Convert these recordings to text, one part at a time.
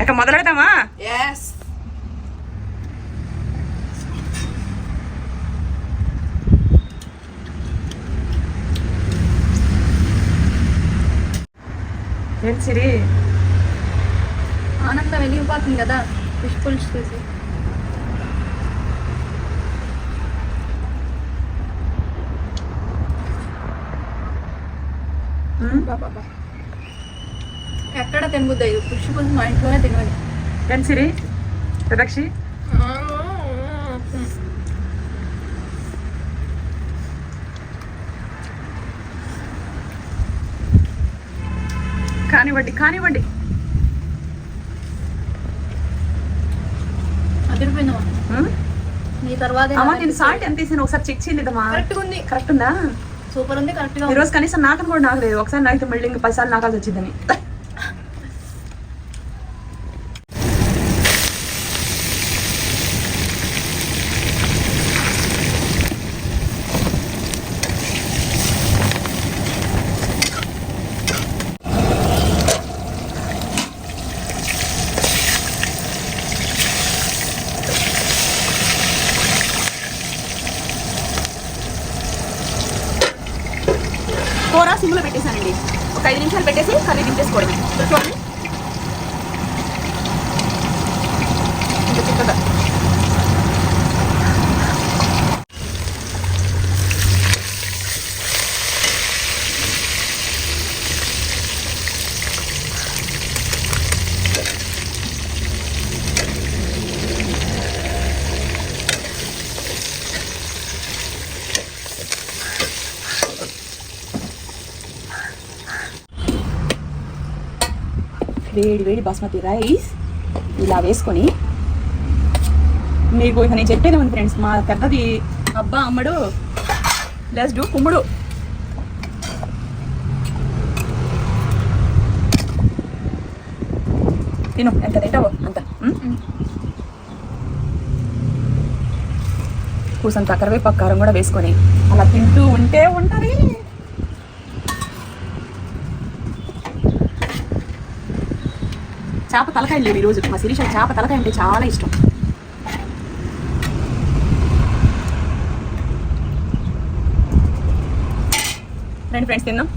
ఇక మొదలెడతామా? ఏంటి సిరి ఆనందం వెలిగిపోతుంది కదా ఫిష్ పులుసు చూసి. ఎక్కడ తినబుద్ది అయ్యి ఫిష్ పులుసు మా ఇంట్లోనే తినాలి. ఏంటి సిరి ప్రదక్షి కానివ్వండి కానివ్వండి. అదిరిపోయిందమ్మా. నీ తర్వాత అమ్మా నేను సాల్ట్ ఎంత తీసాను ఒకసారి చెక్ చేయలేదమ్మా. కరెక్ట్గా ఉంది. కరెక్ట్ ఉందా? సూపర్ ఉంది. కరెక్ట్ గా ఈ రోజు కనీసం నాకని కూడా నాకు లేదు. ఒకసారి నాకైతే మళ్ళీ ఇంకా 10 సార్లు నాకాల్సి వచ్చిందని. కూర సిమ్లో పెట్టేశానండి. ఒక 5 నిమిషాలు పెట్టేసి కర్రీ దించేసుకోవడమే. చూడండి ఇంకా చిక్కగా. వేడి వేడి బాస్మతి రైస్ ఇలా వేసుకొని, మీకు ఇక నేను చెప్పేది ఉంది ఫ్రెండ్స్, మా పెద్దది అబ్బా అమ్మడు లెట్స్ డూ కుమ్ముడు. తిను ఎంత తింటావో అంత. కూసంత కరివేపాకు కారం కూడా వేసుకొని అలా తింటూ ఉంటే ఉంటుంది. చేప తలకాయ లేవు ఈరోజు. మా శిరీష చేప తలకాయ అంటే చాలా ఇష్టం. రండి ఫ్రెండ్స్ తిందాం.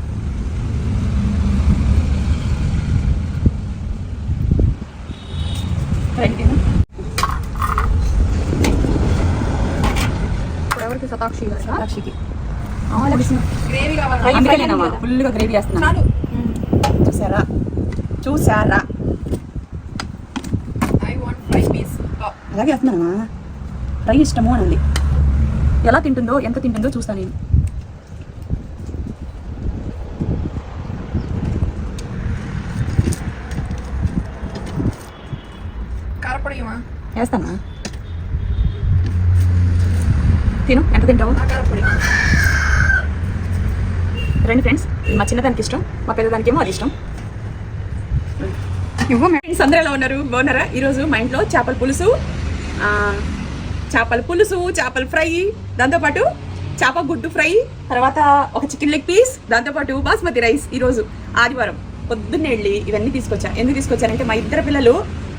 రండి తిందాం. ఇప్పుడు ఎవరికి సాక్షికి గ్రేవీ కావాలి. ఫుల్గా గ్రేవీ వేస్తున్నాను. చూసారా చూసారా అలాగే వేస్తున్నానమ్మా. ఫ్రై ఇష్టము అని ఉంది. ఎలా తింటుందో ఎంత తింటుందో చూస్తాను నేను. కారపొడి వేస్తానా? తిను ఎంత తింటావు. రండి ఫ్రెండ్స్, మా చిన్నదానికి ఇష్టం, మా పెద్దదానికి ఏమో అది ఇష్టం. ఫ్రెండ్స్ అందరూ ఎలా ఉన్నారు? బాగున్నారా? ఈరోజు మా ఇంట్లో చేపల పులుసు, చేపల ఫ్రై, దాంతోపాటు చేప గుడ్డు ఫ్రై, తర్వాత ఒక చికెన్ లెగ్ పీస్, దాంతోపాటు బాస్మతి రైస్. ఈరోజు ఆదివారం పొద్దున్నే వెళ్ళి ఇవన్నీ తీసుకొచ్చా. ఎందుకు తీసుకొచ్చానంటే మా ఇద్దరు పిల్లలు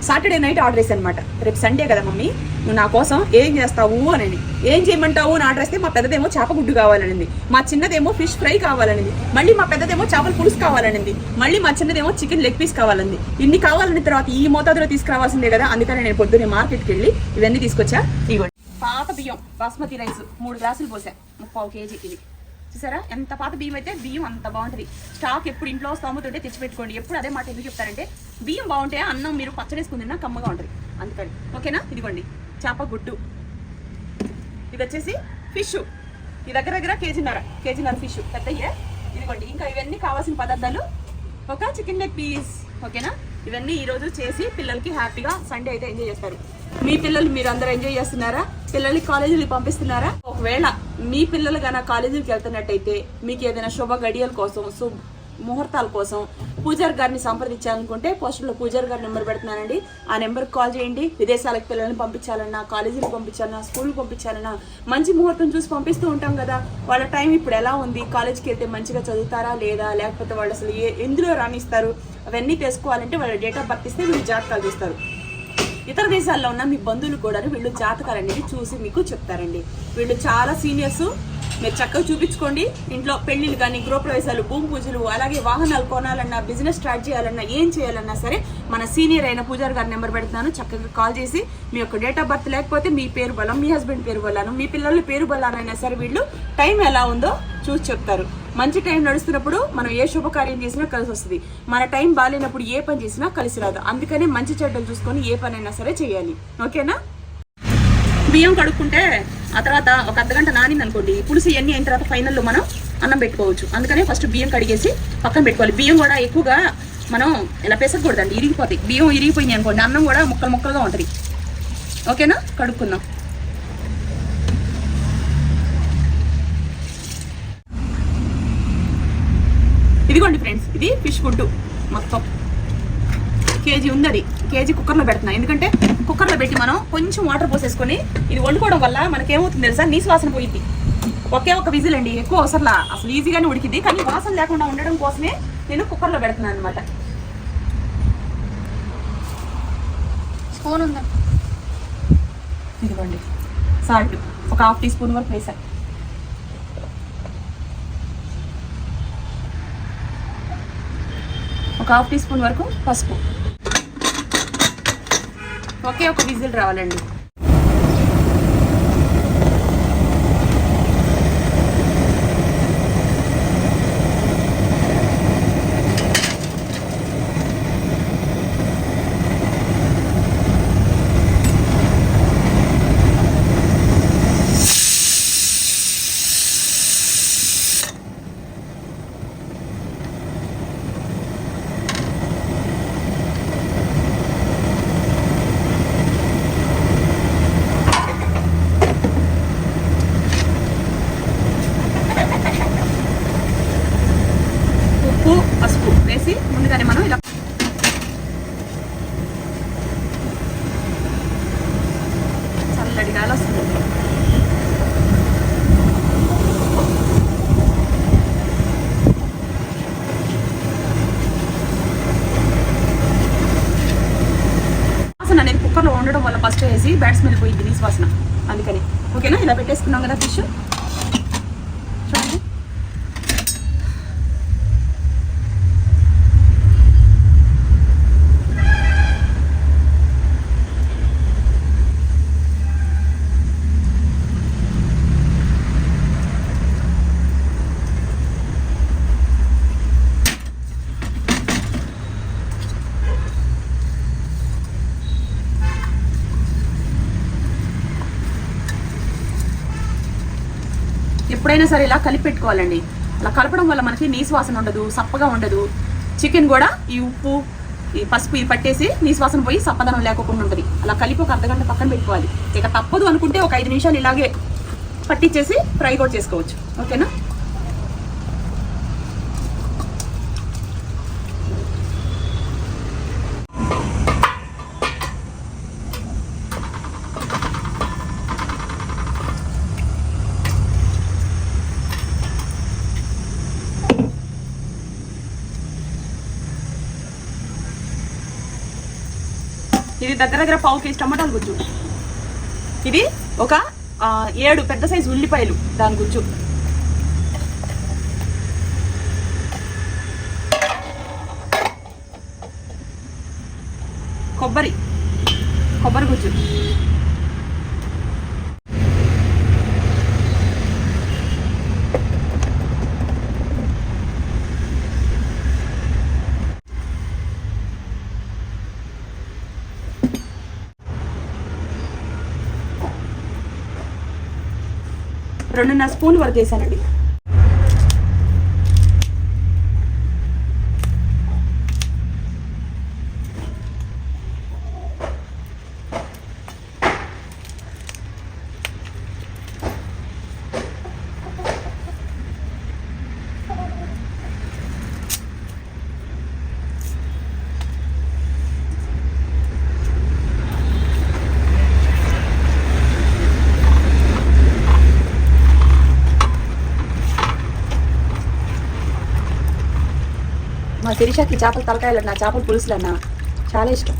సాటర్డే నైట్ ఆర్డర్ చేశాను అనమాట. రేపు సండే కదా మమ్మీ, నువ్వు నా కోసం ఏం చేస్తావు అని. ఏం చేయమంటావు అని ఆర్డర్ చేస్తే మా పెద్దదేమో చేప గుడ్డు కావాలనింది, మా చిన్నదేమో ఫిష్ ఫ్రై కావాలనింది, మళ్ళీ మా పెద్దదేమో చేపల పులుసు కావాలనింది, మళ్ళీ మా చిన్నదేమో చికెన్ లెగ్ పీస్ కావాలంది. ఇన్ని కావాలని తర్వాత ఈ మోతాదులో తీసుకురావాల్సిందే కదా. అందుకని నేను పొద్దున్నే మార్కెట్కి వెళ్ళి ఇవన్నీ తీసుకొచ్చా. ఇవ్వండి పాత బియ్యం బాస్మతి రైస్ 3 గ్లాసులు పోసా. 3/4 కేజీ ఇది. చూసారా ఎంత పాత బియ్యం అయితే బియ్యం అంత బాగుంటుంది. స్టాక్ ఎప్పుడు ఇంట్లో స్తోమతుంటే తెచ్చిపెట్టుకోండి. ఎప్పుడు అదే మాట ఎందుకు చెప్తారంటే బియ్యం బాగుంటే అన్నం మీరు పచ్చడేసుకుందినా కమ్మగా ఉంటుంది అందుకని. ఓకేనా? ఇదిగోండి చేప గుడ్డు, ఇది వచ్చేసి ఫిష్, ఈ దగ్గర కేజీన్నర ఫిష్ పెద్దయ్యే. ఇదిగోండి ఇంకా ఇవన్నీ కావాల్సిన పదార్థాలు. ఒక చికెన్ లెగ్ పీస్. ఓకేనా? ఇవన్నీ ఈరోజు చేసి పిల్లలకి హ్యాపీగా సండే అయితే ఎంజాయ్ చేస్తారు. మీ పిల్లలు మీరు అందరూ ఎంజాయ్ చేస్తున్నారా? పిల్లల్ని కాలేజీకి పంపిస్తున్నారా? ఒకవేళ మీ పిల్లలు కన్నా కాలేజీకి వెళ్తున్నట్టయితే మీకు ఏదైనా శుభ గడియల కోసం ముహూర్తాల కోసం పూజారి గారిని సంప్రదించాలనుకుంటే పోస్టర్లో పూజారి గారి నెంబర్ పెడుతున్నానండి. ఆ నెంబర్కి కాల్ చేయండి. విదేశాలకు పిల్లల్ని పంపించాలన్నా, కాలేజీలకు పంపించాలన్నా, స్కూల్కి పంపించాలన్నా మంచి ముహూర్తం చూసి పంపిస్తూ ఉంటాం కదా. వాళ్ళ టైం ఇప్పుడు ఎలా ఉంది, కాలేజ్కి వెళ్తే మంచిగా చదువుతారా లేదా, లేకపోతే వాళ్ళు అసలు ఎందులో రాణిస్తారు, అవన్నీ తెలుసుకోవాలంటే వాళ్ళ డేట్ ఆఫ్ బర్త్ ఇస్తే వీళ్ళు జాతకాలు చూస్తారు. ఇతర దేశాల్లో ఉన్న మీ బంధువులు కూడా వీళ్ళు జాతకాలు అనేది చూసి మీకు చెప్తారండి. వీళ్ళు చాలా సీనియర్స్. మీరు చక్కగా చూపించుకోండి. ఇంట్లో పెళ్లిళ్ళు కానీ, గృహప్రవేశాలు, భూమి పూజలు, అలాగే వాహనాలు కొనాలన్నా, బిజినెస్ స్టార్ట్ చేయాలన్నా, ఏం చేయాలన్నా సరే మన సీనియర్ అయిన పూజారి గారి నెంబర్ పెడుతున్నాను. చక్కగా కాల్ చేసి మీ యొక్క డేట్ ఆఫ్ బర్త్ లేకపోతే మీ పేరు బలం, మీ హస్బెండ్ పేరు బలాను, మీ పిల్లల పేరు బలానైనా సరే వీళ్ళు టైం ఎలా ఉందో చూసి చెప్తారు. మంచి టైం నడుస్తున్నప్పుడు మనం ఏ శుభకార్యం చేసినా కలిసి వస్తుంది. మన టైం బాగాలేనప్పుడు ఏ పని చేసినా కలిసి రాదు. అందుకనే మంచి చెడ్డలు చూసుకొని ఏ పని అయినా సరే చేయాలి. ఓకేనా? బియ్యం కడుక్కుంటే ఆ తర్వాత ఒక అర్ధగంట నానింది అనుకోండి, పులుసు ఇవన్నీ అయిన తర్వాత ఫైనల్లో మనం అన్నం పెట్టుకోవచ్చు. అందుకనే ఫస్ట్ బియ్యం కడిగేసి పక్కన పెట్టుకోవాలి. బియ్యం కూడా ఎక్కువగా మనం ఇలా పెసకూడదండి, ఇరిగిపోతాయి. బియ్యం ఇరిగిపోయింది అనుకోండి, అన్నం కూడా ముక్కలు ముక్కలుగా ఉంటుంది. ఓకేనా? కడుక్కుందాం. ఇదిగోండి ఫ్రెండ్స్, ఇది ఫిష్ గుడ్డు మొత్తం కేజీ ఉంది. అది కేజీ కుక్కర్లో పెడుతున్నా. ఎందుకంటే కుక్కర్లో పెట్టి మనం కొంచెం వాటర్ పోసేసుకొని ఇది వండుకోవడం వల్ల మనకేమవుతుంది తెలుసా, నీసు వాసన పోయింది. ఒకే ఒక విజిల్ అండి, ఎక్కువ అవసరంలా, అసలు ఈజీగానే ఉడికింది. కానీ వాసన లేకుండా ఉండడం కోసమే నేను కుక్కర్లో పెడుతున్నాను అనమాట. స్పూన్ ఉందా? ఇదిగోండి సాల్ట్ ఒక 1/2 టీ స్పూన్ వరకు వేసాను. ఒక 1/2 టీ స్పూన్ వరకు పసుపు. ఒకే ఒక విజిల్ రావాలండి. పసుపు వేసి ముందుగానే మనం ఇలా చల్లటి గాలి వస్తుంది. వాసన అనేది కుక్కర్లో ఉండడం వల్ల ఫస్ట్ వేసి బ్యాడ్ స్మెల్ పోయింది, నీసు వాసన. అందుకని ఓకేనా? ఇలా పెట్టేసుకున్నాం కదా ఫిష్. చూడండి, ఎప్పుడైనా సరే ఇలా కలిపి పెట్టుకోవాలండి. అలా కలపడం వల్ల మనకి నీసు వాసన ఉండదు, సప్పగా ఉండదు. చికెన్ కూడా ఈ ఉప్పు, ఈ పసుపు ఇది పట్టేసి నీసు వాసన పోయి సప్పదనం లేకుండా ఉంటుంది. అలా కలిపి ఒక అర్ధగంట పక్కన పెట్టుకోవాలి. ఇక తప్పదు అనుకుంటే ఒక 5 నిమిషాలు ఇలాగే పట్టించేసి ఫ్రై కూడా చేసుకోవచ్చు. ఓకేనా? ఇది దగ్గర 1/2 కేజీ టమాటాలు గుజ్జు. ఇది ఒక 7 పెద్ద సైజు ఉల్లిపాయలు దాని గుజ్జు. కొబ్బరి గుజ్జు. రెండున్నర స్పూన్ వరకు వేసానండి. శిరీషకి చేపల తలకాయలన్నా చేపల పులుసులన్నా చాలా ఇష్టం.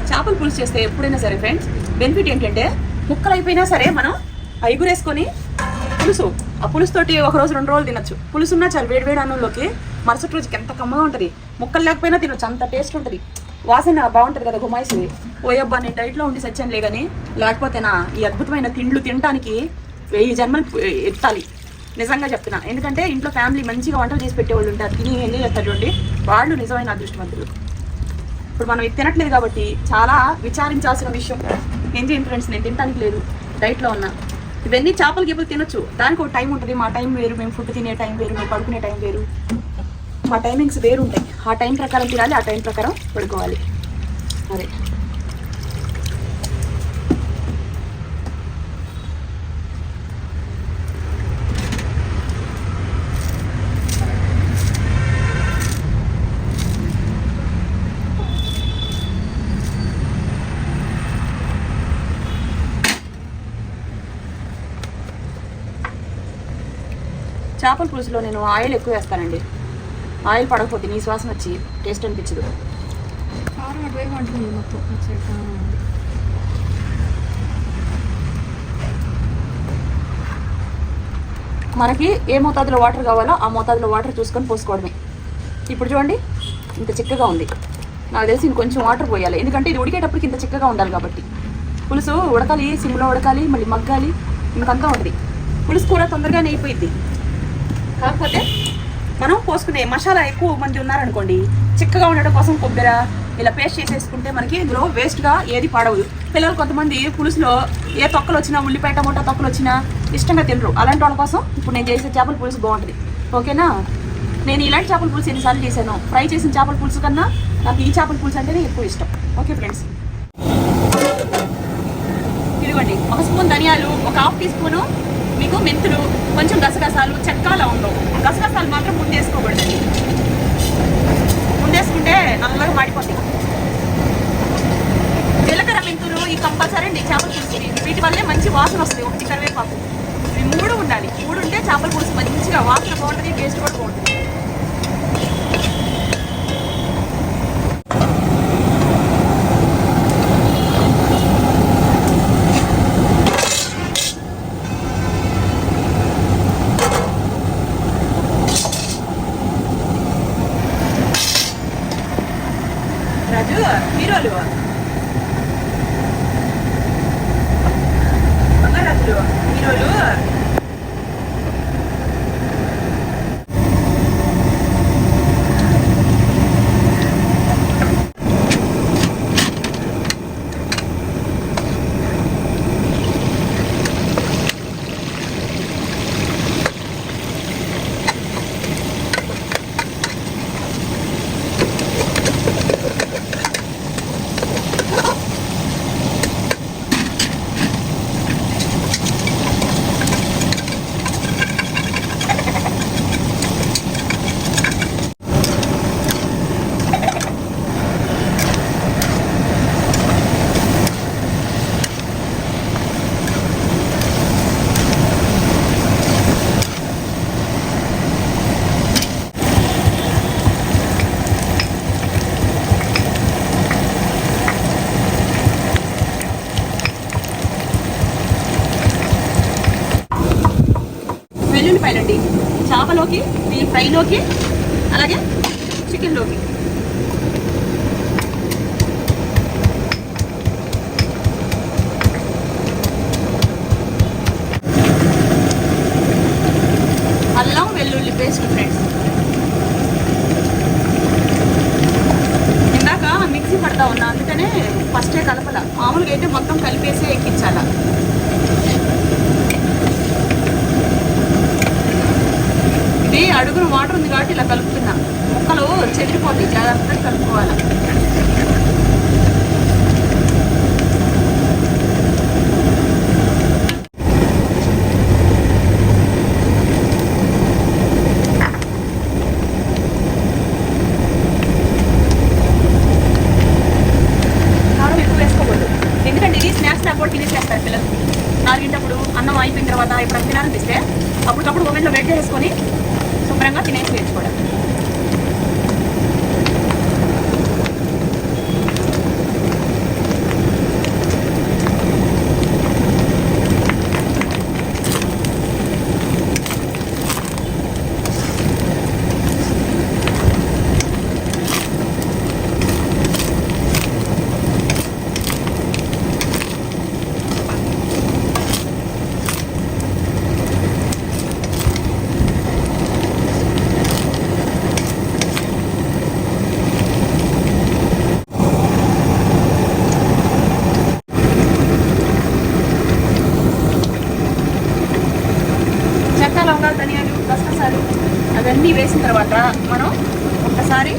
చేపల పులుసు చేస్తే ఎప్పుడైనా సరే ఫ్రెండ్స్ బెనిఫిట్ ఏంటంటే ముక్కలు అయిపోయినా సరే మనం ఐగురేసుకొని పులుసు ఆ పులుసుతోటి ఒక రోజు 2 రోజులు తినొచ్చు. పులుసు ఉన్నా చాలు వేడి అన్నంలోకి మరుసటి రోజుకి ఎంత కమ్మగా ఉంటుంది. ముక్కలు లేకపోయినా తినొచ్చు, అంత టేస్ట్ ఉంటుంది. వాసన బాగుంటుంది కదా గుమాయిసి. ఓయబ్బా నేను డైట్లో ఉండి సచ్చానులే కానీ లేకపోతేనా ఈ అద్భుతమైన తిండ్లు తినడానికి 1000 జన్మలు ఎత్తాలి నిజంగా చెప్తున్నా. ఎందుకంటే ఇంట్లో ఫ్యామిలీ మంచిగా వంటలు చేసి పెట్టేవాళ్ళు ఉంటారు, తిని ఎంజాయ్ చేస్తారు చూడండి, వాళ్ళు నిజమైన అదృష్టవంతులు. ఇప్పుడు మనం ఇది తినట్లేదు కాబట్టి చాలా విచారించాల్సిన విషయం. ఏం చేయండి ఫ్రెండ్స్, నేను తినడానికి లేదు, డైట్లో ఉన్నా. ఇవన్నీ చేపలు గీపలు తినొచ్చు, దానికి ఒక టైం ఉంటుంది. మా టైం వేరు, మేము ఫుడ్ తినే టైం వేరు, మేము పడుకునే టైం వేరు, మా టైమింగ్స్ వేరు ఉంటాయి. ఆ టైం ప్రకారం తినాలి, ఆ టైం ప్రకారం పడుకోవాలి. అదే చేపల పులుసులో నేను ఆయిల్ ఎక్కువ వేస్తానండి. ఆయిల్ పడకపోతే నీ శ్వాసన వచ్చి టేస్ట్ అనిపించదు. మనకి ఏ మోతాదులో వాటర్ కావాలో ఆ మోతాదులో వాటర్ చూసుకొని పోసుకోవడమే. ఇప్పుడు చూడండి ఇంత చిక్కగా ఉంది, నాకు తెలిసి ఇంకొంచెం వాటర్ పోయాలి, ఎందుకంటే ఇది ఉడికేటప్పటికి ఇంత చిక్కగా ఉండాలి కాబట్టి. పులుసు ఉడకాలి, సిమ్లో ఉడకాలి, మళ్ళీ మగ్గాలి, ఇంకంతా ఉంటుంది. పులుసు కూర తొందరగానే అయిపోయింది. కాకపోతే మనం పోసుకునే మసాలా ఎక్కువ మంది ఉన్నారనుకోండి, చిక్కగా ఉండడం కోసం కొబ్బరి ఇలా పేస్ట్ చేసేసుకుంటే మనకి ఇందులో వేస్ట్గా ఏది పడవదు. పిల్లలు కొంతమంది పులుసులో ఏ తొక్కలు వచ్చినా, ఉల్లిపాయ టమోటా తొక్కలు వచ్చినా ఇష్టంగా తినరు. అలాంటి వాళ్ళ కోసం ఇప్పుడు నేను చేసే చేపల పులుసు బాగుంటుంది. ఓకేనా? నేను ఇలాంటి చేపల పులుసు ఎన్నిసార్లు చేశాను, ఫ్రై చేసిన చేపల పులుసు కన్నా నాకు ఈ చేపల పులుసు అంటేనే ఎక్కువ ఇష్టం. ఓకే ఫ్రెండ్స్, ఇదిగోండి 1 స్పూన్ ధనియాలు, ఒక 1/2 టీ స్పూను మీకు మెంతులు, కొంచెం గసగసాలు, చెక్క లవంగం. గసగసాలు మాత్రం ముందేసుకోకూడదు, ముందేసుకుంటే నల్లగా మాడిపోతాయి. జీలకర్ర, మెంతులు ఈ కంపల్సరీ అండి చేపల పులుసుని. వీటి వల్లే మంచి వాసన వస్తుంది. ఒకటి కరివేపాకు, ఇవి 3 ఉండాలి. 3 ఉంటే చేపల పులుసు మంచిగా వాసన బాగుంటుంది, టేస్ట్ కూడా బాగుంటుంది. రాజు హీరోలు బంగారాజులు హీరోలు వెల్లుల్లిపాయలండి చేపలోకి, ఈ ఫ్రైలోకి, అలాగే చికెన్లోకి. అల్లం వెల్లుల్లి పేస్ట్ ఫ్రెండ్స్. ఇందాక మిక్సీ పడతా ఉన్నా, అందుకనే ఫస్టే కలపల. మామూలుగా అయితే మొత్తం కలిపేసే ఎక్కించాల. ఇది అడుగున వాటర్ ఉంది కాబట్టి ఇలా కలుపుతున్నా, ముక్కలు చెదిరిపోతాయి, జాగ్రత్తగా కలుపుకోవాలి. కారం ఎక్కువ వేసుకోకూడదు, ఎందుకంటే ఇది స్నాక్స్ కూడా తినేసేస్తారు పిల్లలు. 4 గంటప్పుడు అన్నం అయిపోయిన తర్వాత ఎప్పుడంటే చికెన్ వేసి వేసుకోవడం. లవంగాలు, ధనియాలు, గసగసాలు అవన్నీ వేసిన తర్వాత మనం ఒక్కసారి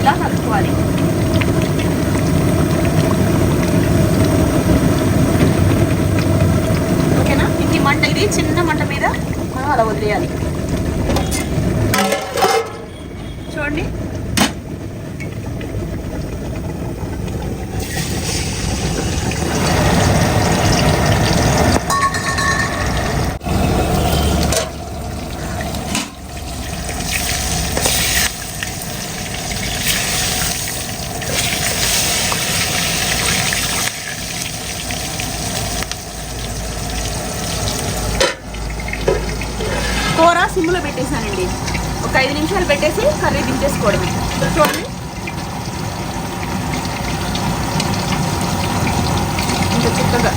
ఇలా కలుపుకోవాలి. ఓకేనా? ఇది మంట, ఇది చిన్న మంట మీద మనం అలా వదిలేయాలి. చూడండి, కూర సిమ్లో పెట్టేశానండి. ఒక 5 నిమిషాలు పెట్టేసి కర్రీ దించేసుకోవడమే. చూడండి, ఇంత చిక్కగా.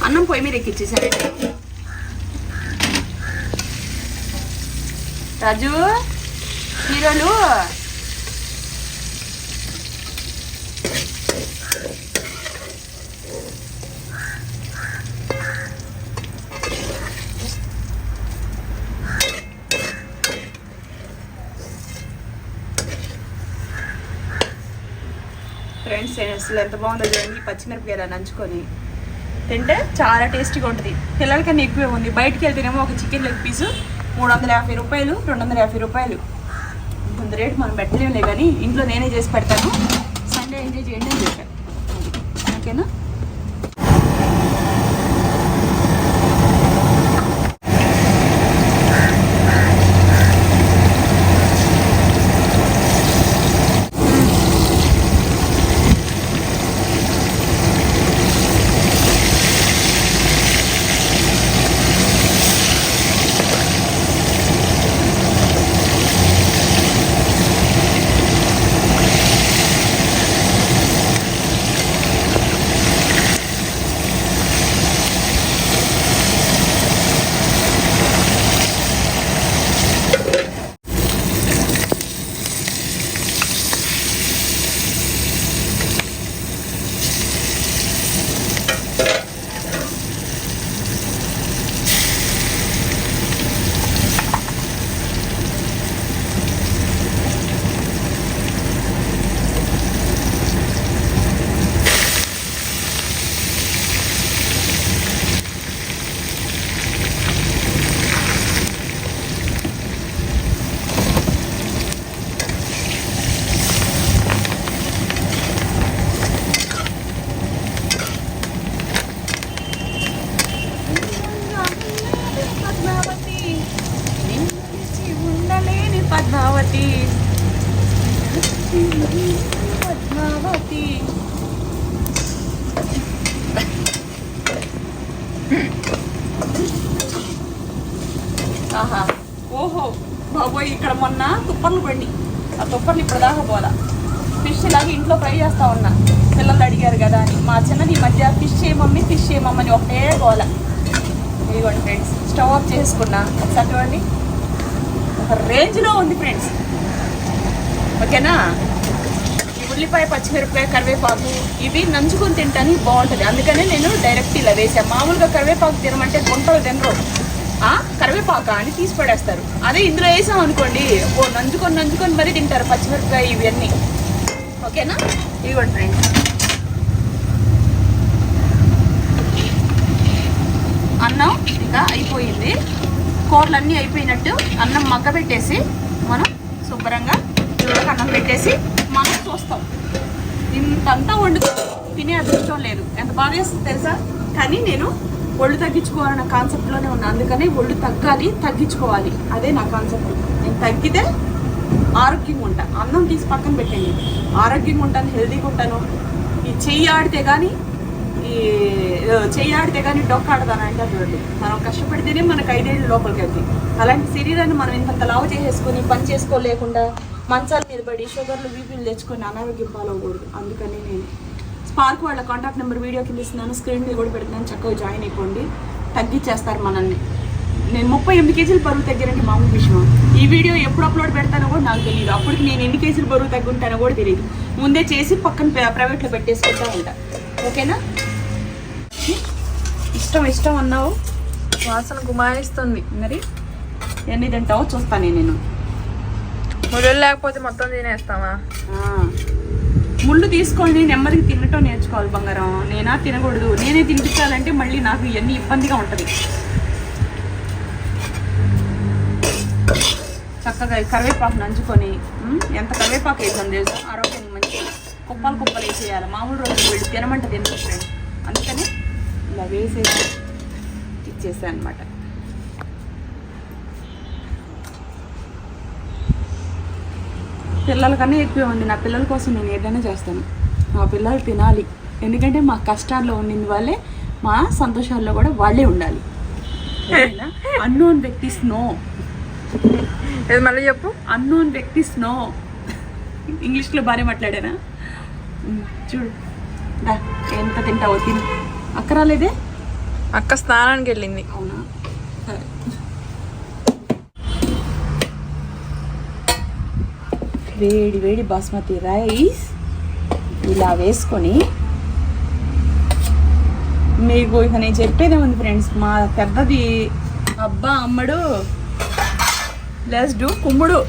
అన్నం పొయ్యి మీద ఎక్కిచ్చేసారండి. రాజు, హీరోలు ఫ్రెండ్స్, అసలు ఎంత బాగుందో చూడండి. పచ్చిమిరపకాయలు నంచుకొని తింటే చాలా టేస్టీగా ఉంటుంది. పిల్లలకన్నా ఎక్కువే ఉంది. బయటికి వెళ్తేనేమో ఒక చికెన్ లెగ్ పీసు 350 రూపాయలు, 250 రూపాయలు. కొంత రేటు మనం పెట్టలేములే, కానీ ఇంట్లో నేనే చేసి పెడతాను. సండే ఎంజాయ్ చేయండి అని చెప్పాను. ఓకేనా? తుప్పర్లు బండి, ఆ తుప్పర్లు ఇప్పుడు దాకా పోలా. ఫిష్ ఇలాగే ఇంట్లో ఫ్రై చేస్తా ఉన్నా, పిల్లలు అడిగారు కదా అని. మా చిన్నది ఈ మధ్య ఫిష్ చేయమమ్మని ఒకటే గోల. ఇదిగోండి ఫ్రెండ్స్, స్టవ్ ఆఫ్ చేసుకున్నా. ఒకసారి చూడండి, ఒక రేంజ్లో ఉంది ఫ్రెండ్స్. ఓకేనా? ఈ ఉల్లిపాయ, పచ్చిమిరపకాయ, కరివేపాకు ఇవి నంచుకొని తింటానికి బాగుంటుంది. అందుకనే నేను డైరెక్ట్ ఇలా వేసాను. మామూలుగా కరివేపాకు తినమంటే గుంటలు తినరు, కరివేపాక అని తీసి పడేస్తారు. అదే ఇందులో వేసాం అనుకోండి, నంచుకొని మరీ తింటారు పచ్చిమిరపకాయ ఇవన్నీ. ఓకేనా? ఇదిగోండి ఫ్రెండ్స్, అన్నం ఇంకా అయిపోయింది. కూరలు అన్నీ అయిపోయినట్టు అన్నం మగ్గబెట్టేసి మనం శుభ్రంగా చూడక అన్నం పెట్టేసి మనం చూస్తాం. ఇంతంతా వండుతూ తినే అదృష్టం లేదు. ఎంత బాధ చేస్తుంది తెలుసా? కానీ నేను ఒళ్ళు తగ్గించుకోవాలన్న కాన్సెప్ట్లోనే ఉన్నాను. అందుకని ఒళ్ళు తగ్గాలి, తగ్గించుకోవాలి, అదే నా కాన్సెప్ట్. నేను తగ్గితే ఆరోగ్యంగా ఉంటా. అన్నం తీసి పక్కన పెట్టండి, ఆరోగ్యంగా ఉంటాను, హెల్తీగా ఉంటాను. ఈ చెయ్యి ఆడితే కానీ డొక్కాడతాను అంటే చూడండి. మనం కష్టపడితేనే మనకు 5 ఏళ్ళు లోపలికి వెళ్తాయి. అలాంటి శరీరాన్ని మనం ఇంత లావు చేసేసుకొని పని చేసుకోలేకుండా మంచాల మీద పడి షుగర్లు, బీపీలు తెచ్చుకొని అనారోగ్యం పాలవకూడదు. అందుకని నేను స్పార్క్ వాళ్ళ కాంటాక్ట్ నెంబర్ వీడియో కింద ఇస్తున్నాను, స్క్రీన్ మీద కూడా పెడుతున్నాను. చక్కగా జాయిన్ అయిపోండి, తగ్గించేస్తారు మనల్ని. నేను 38 కేజీలు బరువు తగ్గానంటే మామూలు విషయం. ఈ వీడియో ఎప్పుడు అప్లోడ్ పెడతానో కూడా నాకు తెలియదు. అప్పటికి నేను ఎన్ని కేజీలు బరువు తగ్గుంటానో కూడా తెలియదు. ముందే చేసి పక్కన ప్రైవేట్లో పెట్టేసుకుంటా ఉంటా. ఓకేనా? ఇష్టం అన్నావు, వాసన గుమాయిస్తుంది. మరి ఎన్ని తింటావో చూస్తాను నేను. ముళ్ళు లేకపోతే మొత్తం తినేస్తామా? ముళ్ళు తీసుకొని నెమ్మదిగా తినటం నేర్చుకోవాలి బంగారం. నేనా తినకూడదు, నేనే తినిపించాలంటే మళ్ళీ నాకు ఇవన్నీ ఇబ్బందిగా ఉంటుంది. చక్కగా కరివేపాకు నంచుకొని, ఎంత కరివేపాకు వేసాను తెలుసా, ఆరోగ్యానికి మంచి కుప్పలు వేసేయాలి. మామూలు రోజు వెళ్ళి తినమంట తినదు ఫ్రెండ్. అందుకని ఇలా వేసేసి ఇచ్చేసాను అనమాట. పిల్లల కన్నా ఎక్కువ ఉంది. నా పిల్లల కోసం నేను ఏదైనా చేస్తాను. మా పిల్లలు తినాలి, ఎందుకంటే మా కష్టాల్లో ఉండింది వాళ్ళే, మా సంతోషాల్లో కూడా వాళ్ళే ఉండాలి. అన్నోన్ వ్యక్తిస్ నో. ఇది మళ్ళీ చెప్పు. అన్నోన్ వ్యక్తిస్ నో. ఇంగ్లీష్లో బాగానే మాట్లాడానా? చూడు, ఎంత తింటావో తిని. అక్క రాలేదే? అక్క స్నానానికి వెళ్ళింది. అవునా? వేడి బాస్మతి రైస్ ఇలా వేసుకొని, మీకు ఇక నేను చెప్పేదే ఉంది ఫ్రెండ్స్. మా పెద్దది అబ్బా అమ్మడు లెట్స్ డూ కుమ్ముడు.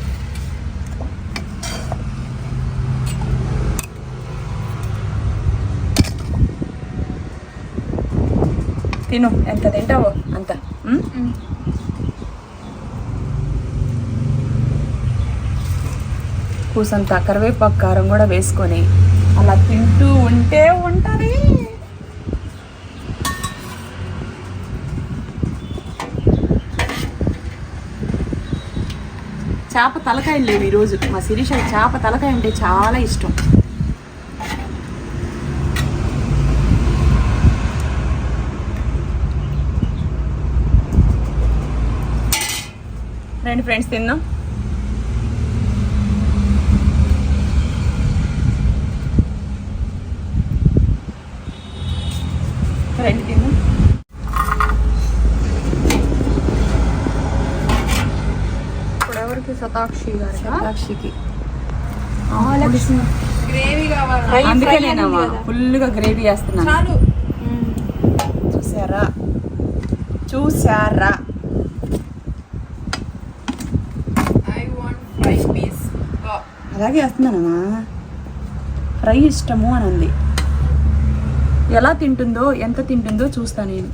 తిను, ఎంత తింటావో అంత. కూసంత కరివేపాకు, కారం కూడా వేసుకొని అలా తింటూ ఉంటే ఉంటుంది. చేప తలకాయలు లేవు ఈరోజు. మా శిరీష చేప తలకాయ అంటే చాలా ఇష్టం. రండి ఫ్రెండ్స్, తిందాం. రండి తిందాం. ఇప్పుడు ఎవరికి? సతాక్షి గారు. సతాక్షికి గ్రేవీ కావాలి. అందుకే నేనమ్మా ఫుల్గా గ్రేవీ వేస్తున్నాను. చాలు. చూసారా? అలాగే వేస్తున్నానమ్మా. ఫ్రై ఇష్టము అని అంది. ఎలా తింటుందో, ఎంత తింటుందో చూస్తా నేను.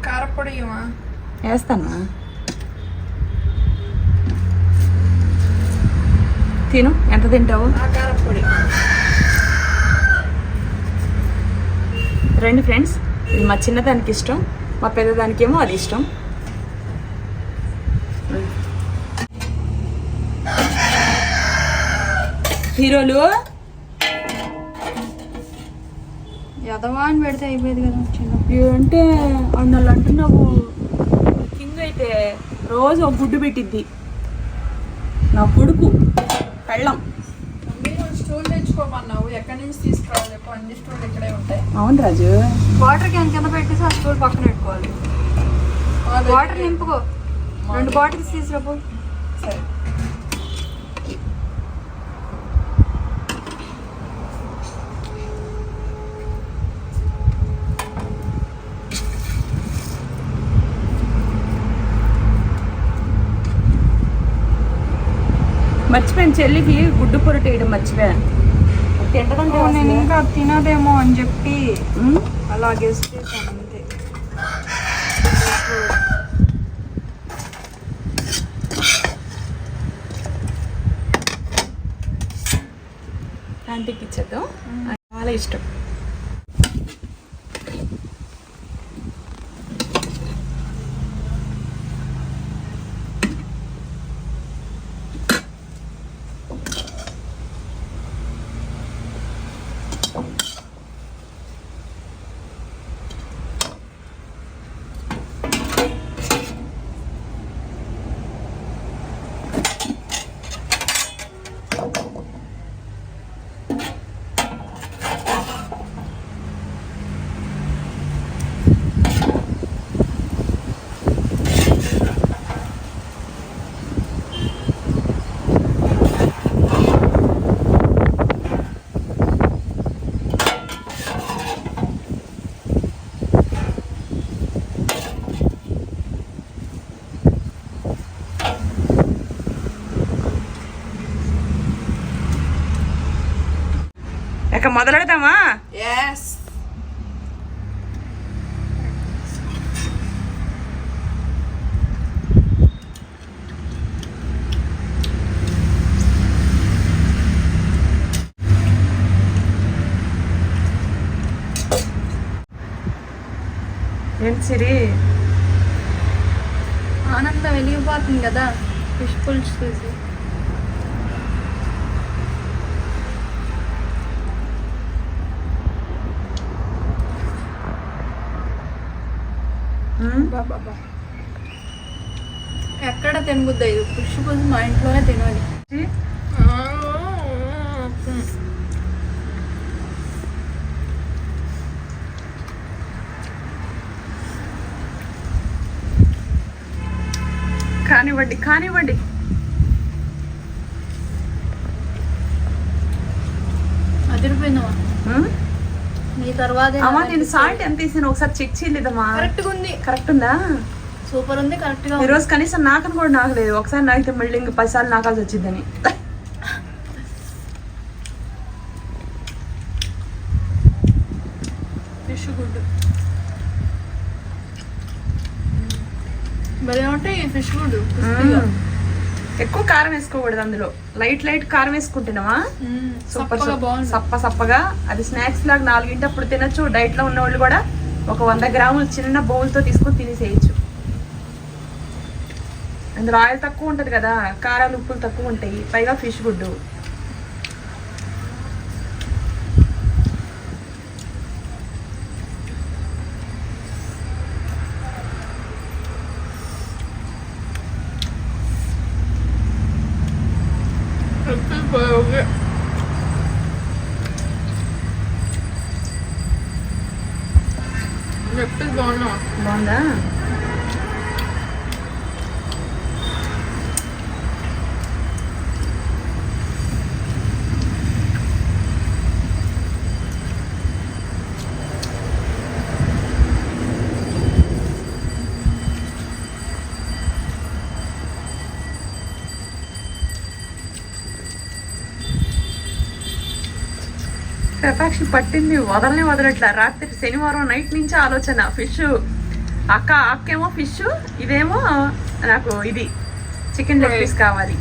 కారపొడి వేస్తానా? తిను, ఎంత తింటావు? కారపొడి. రండి ఫ్రెండ్స్, ఇది మా చిన్నదానికి ఇష్టం, మా పెద్దదానికి ఏమో అది ఇష్టం. హీరోలు యదవా అని పెడితే అయిపోయేది కదా చిన్న. అంటే అన్నలు అంటున్నావు. కింగ్ అయితే రోజు ఒక గుడ్డు పెట్టిద్ది. నా కొడుకు పెళ్ళం. స్టూల్ తెచ్చుకోమన్నావు, ఎక్కడి నుంచి తీసుకురావాలి? అన్ని స్టూల్ ఇక్కడే ఉంటాయి. అవును రాజు. వాటర్ క్యాన్ కింద పెట్టేసి ఆ స్టూల్ పక్కన పెట్టుకోవాలి. వాటర్ నింపుకో, 2 బాటిల్స్ తీసుకురాపో. సరే. మర్చిపోయాను, చెల్లికి గుడ్డు పొరటు వేయడం మర్చిపోయాను. నేను ఇంకా తినదేమో అని చెప్పి అలా గెస్ట్ చేశాను అంతే. ఆంటీకి ఇచ్చేద్దాం, చాలా ఇష్టం. ఇక మొదలెడదామా? ఎస్. ఏంటి సిరి? ఆనందం వెలిగిపోతుంది కదా ఫిష్ పుల్స్ చూసి. ఎక్కడ తినబుద్ది అయ్యి ఫిష్ పులుసు మా ఇంట్లోనే తినాలి. కానివ్వండి కానివ్వండి. అదిరిపోయిందమ్మా. నీ తర్వాత అమ్మా నేను సాల్ట్ ఎంత వేసాను ఒకసారి చెక్ చేయలేదమ్మా. కరెక్ట్గా ఉంది. కరెక్ట్ ఉందా? సూపర్ ఉంది, కరెక్ట్ గా. ఈరోజు కనీసం నాకని కూడా నాకలేదు. ఒకసారి నాకితే మళ్ళీ ఇంక 10 సార్లు నాకాల్సి వచ్చిందని. ఫిష్ గుడ్ భలే ఉంటాయి ఈ ఫిష్ గుడ్. ఎక్కువ కారం వేసుకోకూడదు అందులో, లైట్ లైట్ కారం వేసుకుంటున్నావా? సూపర్ సప్ప సప్పగా. అది స్నాక్స్ లాగా 4 అప్పుడు తినొచ్చు. డైట్ లో ఉన్న వాళ్ళు కూడా ఒక 100 గ్రాములు చిన్న బౌల్తో తీసుకొని తినేసేయచ్చు. అందులో ఆయిల్ తక్కువ ఉంటుంది కదా, కారాలు ఉప్పులు తక్కువ ఉంటాయి, పైగా ఫిష్ గుడ్డు. బాగుందా? పెపాక్షి పట్టింది, వదలట్లా. రాత్రి శనివారం నైట్ నుంచి ఆలోచన ఫిష్. అక్కేమో ఫిష్, ఇదేమో నాకు ఇది చికెన్ లెగ్ పీస్ కావాలి.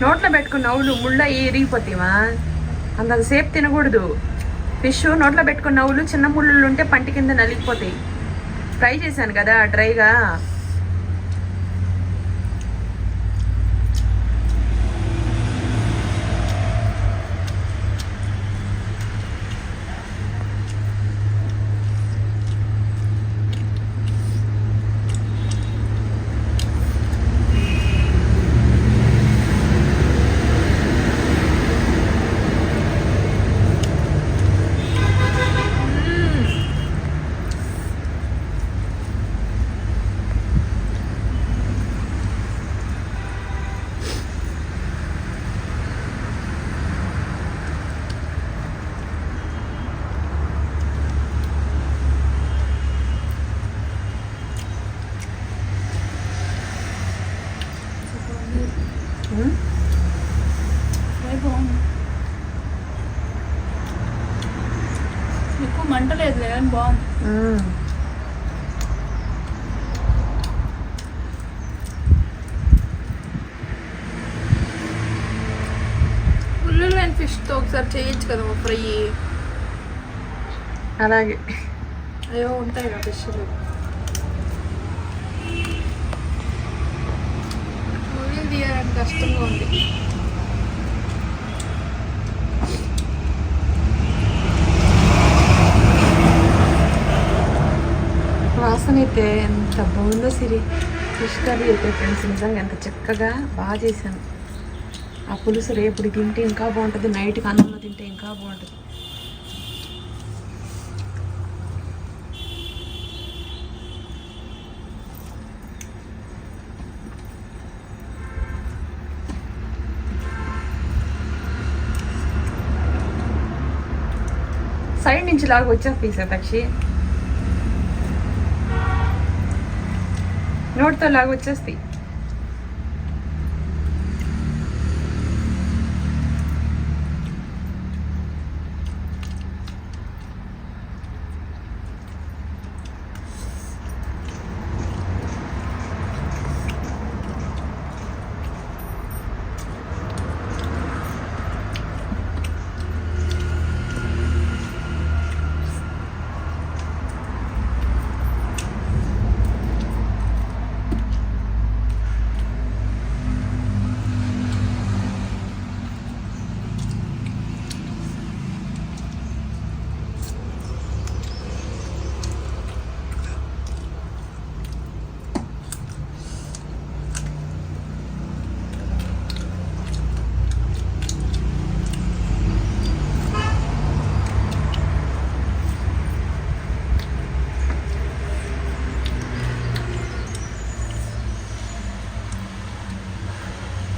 నోట్లో పెట్టుకున్న నవ్వులు ముళ్ళ ఇరిగిపోతావా? అంతసేపు తినకూడదు ఫిష్. నోట్లో పెట్టుకున్న నవ్వులు చిన్న ముళ్ళు ఉంటే పంటి కింద నలిగిపోతాయి. ఫ్రై చేశాను కదా డ్రైగా. బాగుంది. ఎక్కువ మంట లేదులే కానీ బాగుంది. ఉల్లిపాయ ఫిష్తో ఒకసారి చేయొచ్చు కదా ఫ్రై. అలాగే అయ్యో ఉంటాయి కదా ఫిష్లు. ఉల్లిలు తీయాలంటే కష్టంగా ఉంది. వాసన అయితే ఎంత బాగుందో సిరి. ఫిష్ కర్రీ అయితే ఫ్రెండ్స్ నిజంగా ఎంత చక్కగా బాగా చేశాను. ఆ పులుసు రేపుడు తింటే ఇంకా బాగుంటుంది, నైట్కి అన్నంలో తింటే ఇంకా బాగుంటుంది. సైడ్ నుంచి లాగా వచ్చేస్తాయి సతాక్షి, నోటితో లాగా వచ్చేస్తాయి.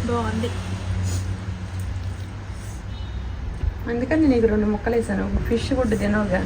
బాగుంది. అందుకని నీకు 2 ముక్కలు వేసాను. ఫిష్ గుడ్డు తినవుగా.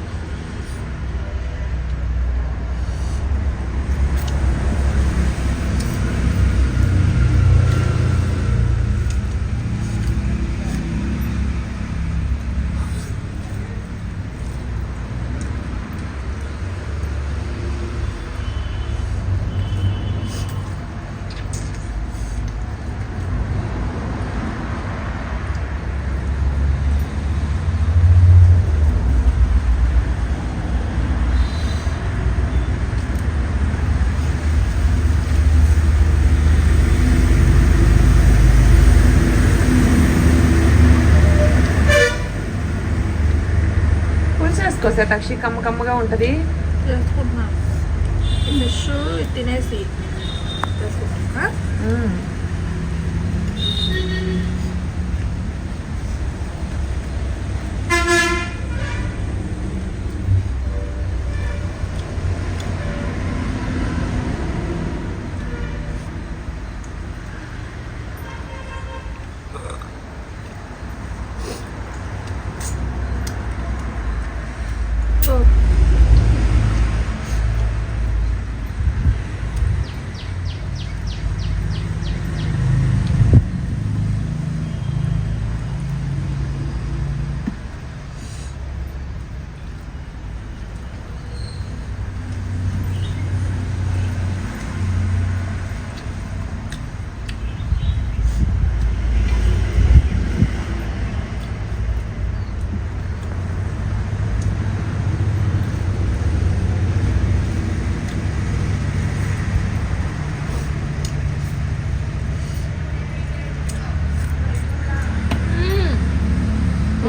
చేసుకో తక్షి, కమ్మ కమ్మగా ఉంటుంది. చేసుకుంటున్నాను. ఫిష్ తినేసి చేసుకుంటున్నా.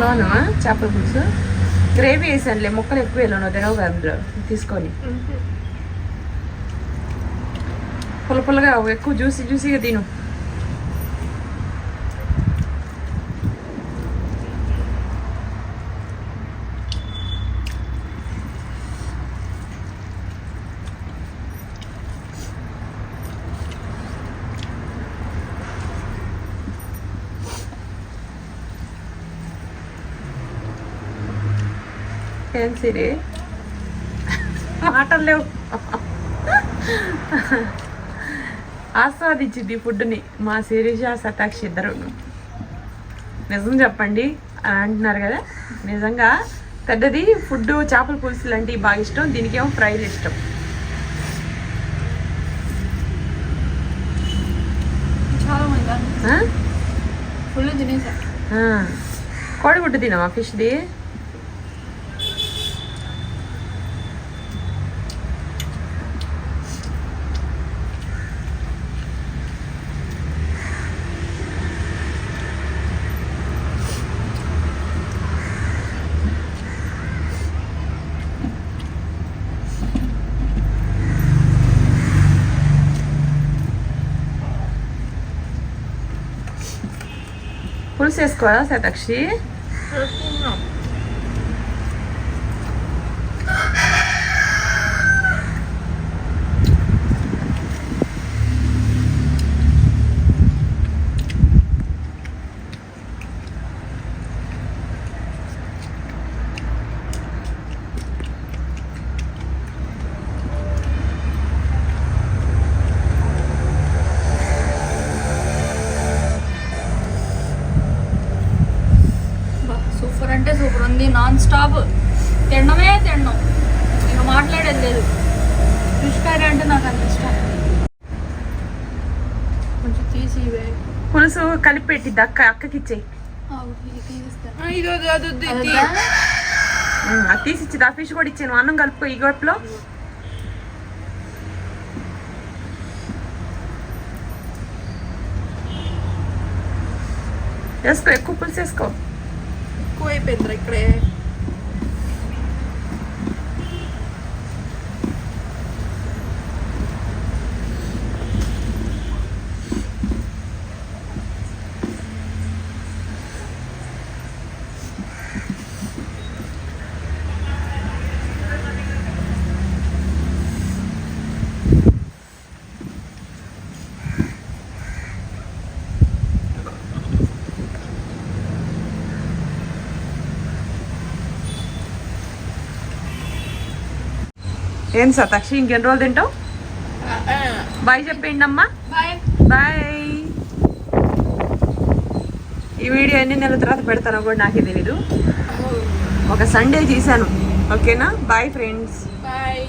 బాగున్నా చేపల పులుసు గ్రేవీ వేసానులే, ముక్కలు ఎక్కువ వెళ్ళాను తినవు కదా అందులో తీసుకొని. పుల్ల పుల్లగా ఎక్కువ జ్యూసీగా తిను. ఏం సిరి మాటలు లేవు. ఆస్వాదించింది ఫుడ్ని మా శిరీష సతాక్షి ఇద్దరు. నిజం చెప్పండి అని అంటున్నారు కదా, నిజంగా పెద్దది ఫుడ్ చేపల పులుసులు అంటే బాగా ఇష్టం, దీనికేమో ఫ్రైలు ఇష్టం. చాలా మంది ఫుల్ తినేసా. కోడిగుడ్డు తినవా ఫిష్ది? పులుసు వేసుకోవాలా శతాక్షి? సూపర్ అంటే సూపర్ ఉంది. నాన్ స్టాప్ తినడమే తినడం, ఇక మాట్లాడేది లేదు. ఫిష్ కర్రీ అంటే నాకు అంత ఇష్టం. కొంచెం తీసి పులుసు కలిపి పెట్టిద్ది అక్కకి ఇచ్చేయి. అది తీసి ఇచ్చింది. ఆ ఫిష్ కూడా ఇచ్చాను. అన్నం కలుపుకో ఈ గొప్పలో. వేసుకో, ఎక్కువ పులుసు వేసుకో. ఎక్కువ అయిపోయింది ఇక్కడే. ఏం సతాక్షి ఇంకెన్ని రోజులు తింటావు? బాయ్ చెప్పేయండి అమ్మా. బాయ్. ఈ వీడియో ఎన్ని నెలల తర్వాత పెడతానో కూడా నాకే తెలీదు. ఒక సండే తీసాను. ఓకేనా? Bye friends. బాయ్.